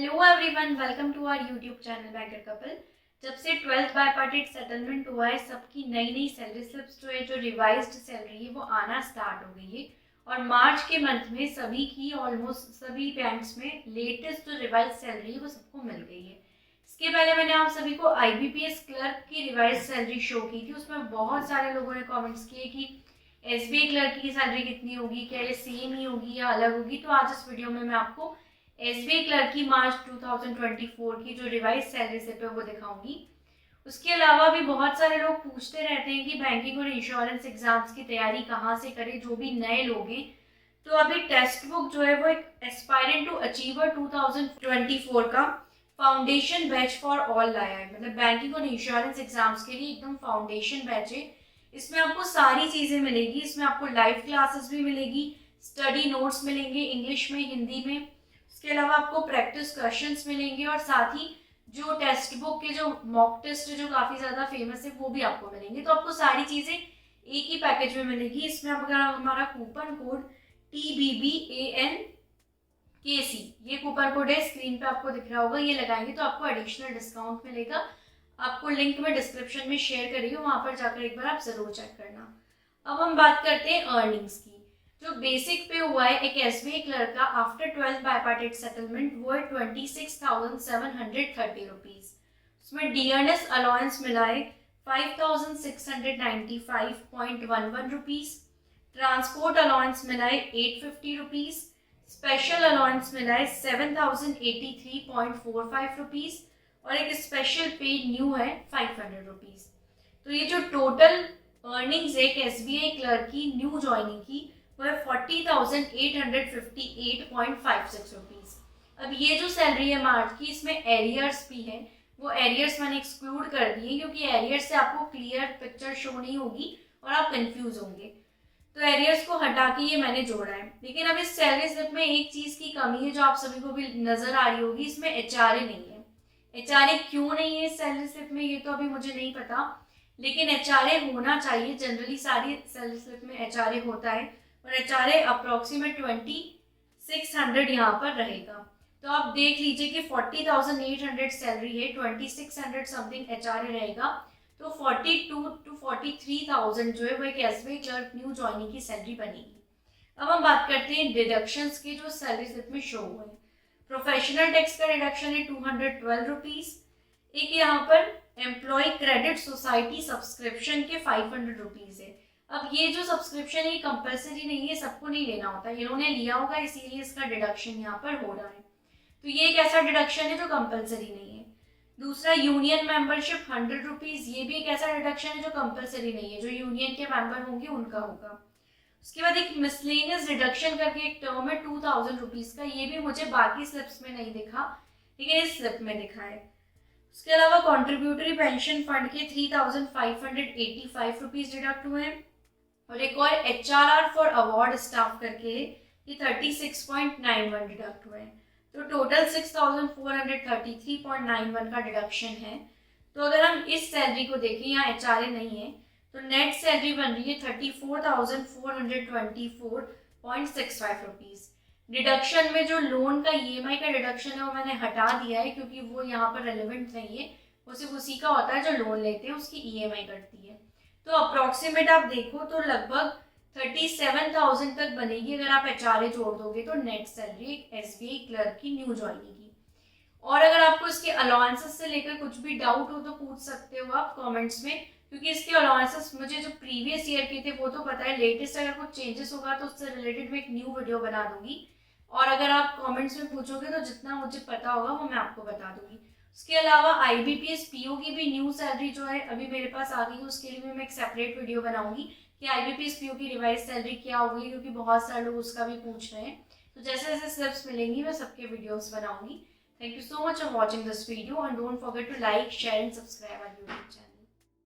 Hello everyone, welcome to our YouTube channel banker couple. जब से 12th बायपार्टेट settlement हुआ है, सबकी नई नई सैलरी स्लिप्स जो है, जो रिवाइज्ड सैलरी है, वो आना स्टार्ट हो गई है। और मार्च के मंथ में सभी की, ऑलमोस्ट सभी बैंक्स में लेटेस्ट जो रिवाइज सैलरी है वो सबको मिल गई है। इसके पहले मैंने आप सभी को IBPS क्लर्क की रिवाइज सैलरी शो की थी। उसमें बहुत सारे लोगों ने कॉमेंट्स किए कि SBI क्लर्क की सैलरी कितनी होगी, क्या ये सेम ही होगी या अलग होगी। तो आज इस वीडियो में मैं आपको SBI क्लर्क की मार्च 2024 की जो रिवाइज सैलरी स्लिप है वो दिखाऊंगी। उसके अलावा भी बहुत सारे लोग पूछते रहते हैं कि बैंकिंग और इंश्योरेंस एग्जाम्स की तैयारी कहाँ से करें, जो भी नए लोग हैं। तो अभी टेक्स्ट बुक जो है वो एक एस्पायरेंट टू अचीवर 2024 का फाउंडेशन बैच फॉर ऑल लाया है। मतलब बैंकिंग और इंश्योरेंस एग्जाम्स के लिए एकदम फाउंडेशन बैच है। इसमें आपको सारी चीज़ें मिलेगी। इसमें आपको लाइव क्लासेस भी मिलेगी, स्टडी नोट्स मिलेंगे इंग्लिश में, हिंदी में। इसके अलावा आपको प्रैक्टिस क्वेश्चंस मिलेंगे और साथ ही जो टेक्स्ट बुक के जो मॉक टेस्ट जो काफ़ी ज़्यादा फेमस है वो भी आपको मिलेंगे। तो आपको सारी चीज़ें एक ही पैकेज में मिलेगी। इसमें अगर हमारा कूपन कोड TBBANKC, ये कूपन कोड है, स्क्रीन पे आपको दिख रहा होगा, ये लगाएंगे तो आपको एडिशनल डिस्काउंट मिलेगा। आपको लिंक में डिस्क्रिप्शन में शेयर करिए, वहाँ पर जाकर एक बार आप ज़रूर चेक करना। अब हम बात करते हैं अर्निंग्स की। जो बेसिक पे हुआ है एक SBI क्लर्क का आफ्टर 12th बायपार्टेट सेटलमेंट, वो है 26,730 रुपीज़। उसमें डियरनेस अलाउंस मिला है 5,695.11 रुपीज़। ट्रांसपोर्ट अलाउंस मिला है 850 रुपीज़। स्पेशल अलाउंस मिला है 7,083.45 रुपीज़। और एक स्पेशल पे न्यू है 500 रुपीज़। तो ये जो टोटल अर्निंग्स है एक SBI क्लर्क की न्यू ज्वाइनिंग की, वो है 40,858.56 रुपीज़। अब ये जो सैलरी है मार्च की, इसमें एरियर्स भी है। वो एरियर्स मैंने एक्सक्लूड कर दिए क्योंकि एरियर्स से आपको क्लियर पिक्चर शो नहीं होगी और आप कंफ्यूज होंगे। तो एरियर्स को हटा के ये मैंने जोड़ा है। लेकिन अब इस सैलरी स्लिप में एक चीज़ की कमी है जो आप सभी को भी नज़र आ रही होगी, इसमें HRA नहीं है। HRA क्यों नहीं है इस सैलरी स्लिप में, ये तो अभी मुझे नहीं पता, लेकिन HRA होना चाहिए। जनरली सारी सैलरी स्लिप में HRA होता है और HRA अप्रोक्सीमेट 2600 यहाँ पर रहेगा। तो आप देख लीजिए कि 40,800 सैलरी है, 2600 समथिंग HRA रहेगा। तो 42 to 43,000 जो है वो एक SBI क्लर्क न्यू ज्वाइनिंग की सैलरी बनेगी। अब हम बात करते हैं डिडक्शंस की जो सैलरी स्लिप में शो हुए हैं। प्रोफेशनल टैक्स का डिडक्शन है 212 रुपीज़। एक यहाँ पर एम्प्लॉय क्रेडिट सोसाइटी सब्सक्रिप्शन के 500 रुपीज़ है। अब ये जो सब्सक्रिप्शन है कंपलसरी नहीं है, सबको नहीं लेना होता। इन्होंने लिया होगा इसीलिए इसका डिडक्शन यहाँ पर हो रहा है। तो ये एक ऐसा डिडक्शन है जो कंपलसरी नहीं है। दूसरा, यूनियन मेंबरशिप 100 रुपीज़, ये भी एक ऐसा डिडक्शन है जो कंपलसरी नहीं है, जो यूनियन के मेंबर होंगे उनका होगा। उसके बाद एक मिसलेनियस डिडक्शन करके एक टर्म है 2000 रुपीज़ का, ये भी मुझे बाकी स्लिप्स में नहीं दिखा लेकिन इस स्लिप में दिखा है। उसके अलावा कॉन्ट्रीब्यूटरी पेंशन फंड के 3,585 रुपीज़ डिडक्ट हुए हैं। और एक और HRR फॉर अवार्ड स्टाफ करके ये 36.91 डिडक्ट हुए हैं। तो टोटल 6,433.91 का डिडक्शन है। तो अगर हम इस सैलरी को देखें, यहाँ HRA नहीं है, तो नेट सैलरी बन रही है 34,424.65 रुपीज़। डिडक्शन में जो लोन का EMI का डिडक्शन है वो मैंने हटा दिया है क्योंकि वो यहाँ पर रेलिवेंट नहीं है। वो सिर्फ उसी का होता है जो लोन लेते हैं, उसकी EMI कटती है। तो अप्रॉक्सीमेट आप देखो तो लगभग 37,000 तक बनेगी अगर आप HRA जोड़ दोगे तो नेट सैलरी SBI क्लर्क की न्यू ज्वाइनिंग की। और अगर आपको इसके अलाउंसेस से लेकर कुछ भी डाउट हो तो पूछ सकते हो आप कमेंट्स में, क्योंकि इसके अलाउंसेस मुझे जो प्रीवियस ईयर के थे वो तो पता है। लेटेस्ट अगर कुछ चेंजेस होगा तो उससे रिलेटेड मैं एक न्यू वीडियो बना दूंगी। और अगर आप कमेंट्स में पूछोगे तो जितना मुझे पता होगा वो मैं आपको बता दूंगी। उसके अलावा IBPS PO की भी न्यू सैलरी जो है अभी मेरे पास आ गई है, उसके लिए भी मैं एक सेपरेट वीडियो बनाऊंगी कि IBPS PO की रिवाइज सैलरी क्या होगी, क्योंकि बहुत सारे लोग उसका भी पूछ रहे हैं। तो जैसे जैसे स्लिप्स मिलेंगी मैं सबके वीडियोस बनाऊंगी। Thank you so much for watching this video and don't forget to like, share and subscribe our YouTube channel.